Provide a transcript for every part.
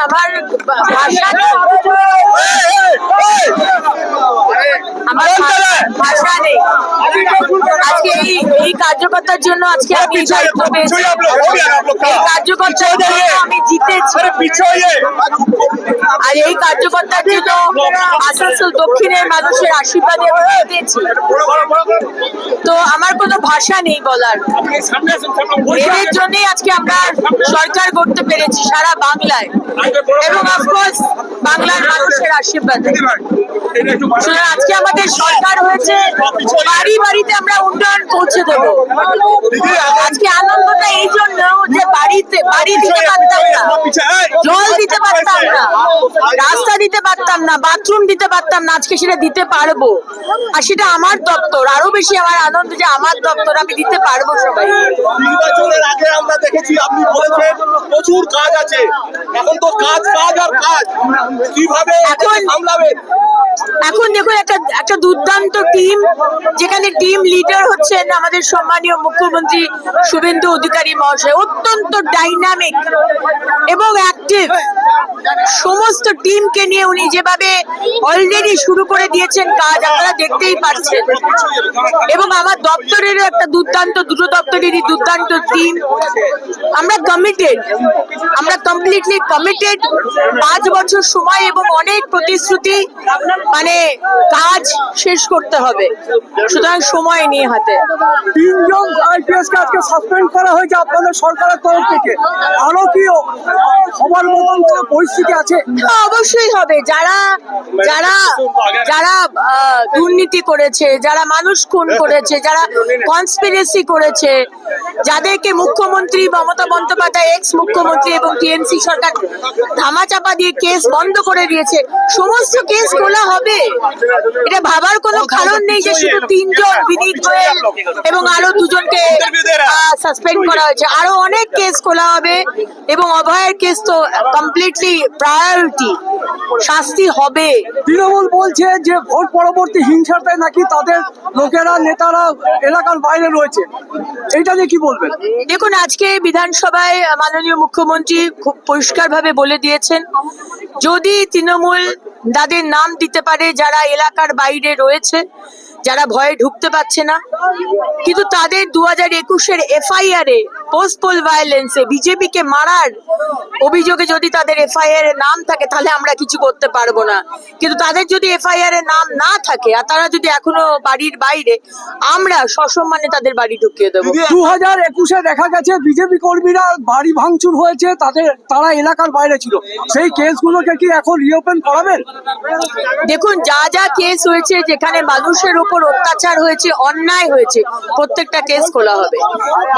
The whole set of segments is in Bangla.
আমার ভাষা ভাষা নেই। আজকে এই কার্যকর্তার জন্য আজকে আমি দায়িত্ব পেয়েছি, এই কার্যকর্তার জন্য আমি জিতেছি, আর এই কার্যকর্তার জন্য আসানসোল দক্ষিণের মানুষের আশীর্বাদে জিতেছি। তো আমার কোনো ভাষা নেই বলার। এদের জন্যই আজকে আমরা সরকার করতে পেরেছি সারা বাংলায়, এবং অফকোর্স বাংলার মানুষের আশীর্বাদ। আজকে আমাদের সরকার হয়েছে, বাড়ি বাড়িতে আমরা উন্নয়ন পৌঁছে দেবো। আজকে আনন্দটা এই জন্য যে বাড়ি দিতে পারতাম না, জল দিতে পারতাম না, রাস্তা দিতে পারতাম না, বাথরুম দিতে পারতাম না, আজকে সেটা দিতে পারবো। আর সেটা আমার দপ্তর, আরো বেশি আমার আনন্দ যে আমার দপ্তর, আমি দিতে পারবো সবাই। নির্বাচনের আগে আমরা দেখেছি আপনি বলেছেন প্রচুর কাজ আছে, এখন তো কাজ আর কাজ, কিভাবে সামলাবেন? এখন দেখুন একটা দুর্দান্ত টিম, যেখানে টিম লিডার হচ্ছেন আমাদের সম্মানীয় মুখ্যমন্ত্রী শুভেন্দু অধিকারী মহাশয়, অত্যন্ত ডাইনামিক এবং অ্যাক্টিভ। সমস্ত টিমকে নিয়ে উনি যেভাবে অলরেডি শুরু করে দিয়েছেন কাজ, আপনারা দেখতেই পাচ্ছেন। এবং আমার দপ্তরেরও একটা দুর্দান্ত, দুটো দপ্তরেরই দুর্দান্ত টিম। আমরা কমিটেড, আমরা কমপ্লিটলি কমিটেড। 5 বছর সময় এবং অনেক প্রতিশ্রুতি, মানে কাজ শেষ করতে হবে, সুতরাং সময় নিয়ে হাতে। 3 জন আইপিএস কে আজকে সাসপেন্ড করা হয়েছে আপনাদের সরকারের তরফ থেকে, আরো কি সবার মতন কোনো পরিস্থিতি আছে? অবশ্যই হবে। যারা যারা যারা দুর্নীতি করেছে, যারা মানুষ খুন করেছে, যারা কনস্পিরেসি করেছে, যাদেরকে মুখ্যমন্ত্রী মমতা বন্দ্যোপাধ্যায়, এক্স মুখ্যমন্ত্রী এবং টিএমসি সরকার ধামাচাপা দিয়ে কেস বন্ধ করে দিয়েছে, সমস্ত কেস খোলা হবে। এটা ভাবার কোনো কারণ নেই যে শুধু 3 জন, বিনীত গোয়েল এবং আরো 2 জনকে সাসপেন্ড করা হয়েছে। আরো অনেক কেস খোলা হবে, এবং অভয়ের কেস তো কমপ্লিটলি প্রায়োরিটি, শাস্তি হবে। তৃণমূল বলছে যে ভোট পরবর্তী হিংসাতে নাকি তাদের লোকেরা, নেতারা এলাকার বাইরে রয়েছে, এইটা নিয়ে কি বলবেন? দেখুন, আজকে বিধানসভায় মাননীয় মুখ্যমন্ত্রী খুব পরিষ্কারভাবে বলে দিয়েছেন, যদি তৃণমূল তাদের নাম দিতে পারে যারা এলাকার বাইরে রয়েছে, যারা ভয়ে ঢুকতে পারছে না, কিন্তু তাদের 2021-এর এফআইআর এ পোস্ট পোল ভায়োলেন্সে বিজেপি কে মারার অভিযোগে যদি তাদের এফআইআর এর নাম থাকে, তাহলে আমরা কিছু করতে পারবো না। কিন্তু তাদের যদি এফআইআর এর নাম না থাকে, আর তারা যদি এখনো বাড়ির বাইরে, আমরা সসম্মানে তাদের বাড়ি ঢুকিয়ে দেবো। 2021-এ দেখা গেছে বিজেপি কর্মীরা বাড়ি ভাঙচুর হয়েছে, তারা এলাকার বাইরে ছিল, সেই কেসগুলোকে কি এখন রিওপেন করাবেন? দেখুন, যা যা কেস হয়েছে, যেখানে মানুষের উপর অত্যাচার হয়েছে, অন্যায় হয়েছে, প্রত্যেকটা কেস খোলা হবে।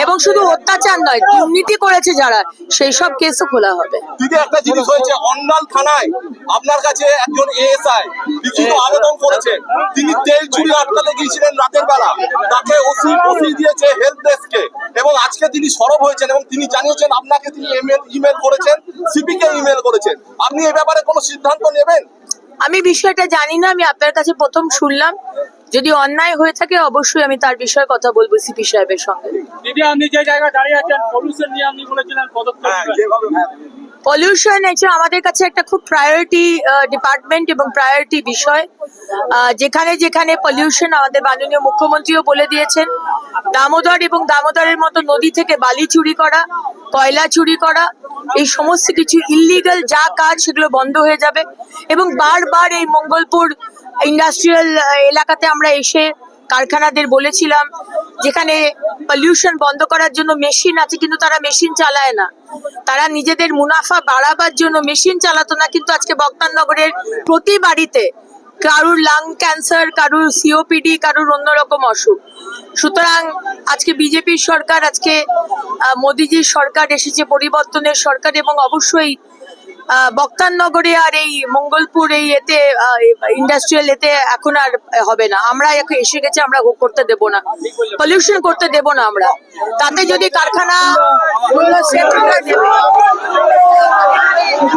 এবং শুধু অত্যাচার নয়, দুর্নীতি করেছে যারা, সেই সব কেসও খোলা হবে। দিদি, একটা জিনিস হয়েছে, অন্ডাল থানায় আপনার কাছে একজন এএসআই লিখিত আবেদন করেছেন, তিনি তেল চুরি আটকাতে গিয়েছিলেন রাতের বেলা, তাকে ওসি দিয়েছে হেল্প ডেস্কে, এবং আজকে তিনি সরব হয়েছেন এবং তিনি জানিয়েছেন আপনাকে তিনি ইমেল করেছেন, সিপি কে ইমেল করেছেন। আপনি এই ব্যাপারে কোনো সিদ্ধান্ত নেবেন? আমি বিষয়টা জানি না, আমি আপনার কাছে প্রথম শুনলাম। যদি অন্যায় হয়ে থাকে, অবশ্যই আমি তার বিষয়ে কথা বলবো সিপি সাহেবের সঙ্গে। দিদি, আপনি যে জায়গায় দাঁড়িয়ে আছেন, পলিউশন নিয়ে আপনি বলেছিলেন পদক্ষেপ নেবেন। পলিউশন হচ্ছে আমাদের কাছে একটা খুব প্রায়োরিটি ডিপার্টমেন্ট এবং প্রায়োরিটি বিষয়। যেখানে যেখানে পলিউশন, আমাদের মাননীয় মুখ্যমন্ত্রীও বলে দিয়েছেন, দামোদর এবং দামোদরের মতো নদী থেকে বালি চুরি করা, কয়লা চুরি করা, এই সমস্ত কিছু ইল্লিগাল যা কাজ, সেগুলো বন্ধ হয়ে যাবে। এবং বারবার এই মঙ্গলপুর ইন্ডাস্ট্রিয়াল এলাকাতে আমরা এসে কারখানাদের বলেছিলাম, যেখানে পলিউশন বন্ধ করার জন্য মেশিন আছে, কিন্তু তারা মেশিন চালায় না, তারা নিজেদের মুনাফা বাড়াবার জন্য মেশিন চালাতো না, কিন্তু আজকে বক্তারনগরের প্রতি বাড়িতে কারুর লাং ক্যান্সার, কারুর সিওপিডি, কারুর অন্যরকম অসুখ। সুতরাং আজকে বিজেপির সরকার, আজকে মোদিজির সরকার এসেছে, পরিবর্তনের সরকার, এবং অবশ্যই বক্তারনগরে আর এই মঙ্গলপুর এই এতে ইন্ডাস্ট্রিয়াল এতে এখন আর হবে না। আমরা এসে গেছে, আমরা করতে দেব না, পলিউশন করতে দেব না আমরা। তাতে যদি কারখানা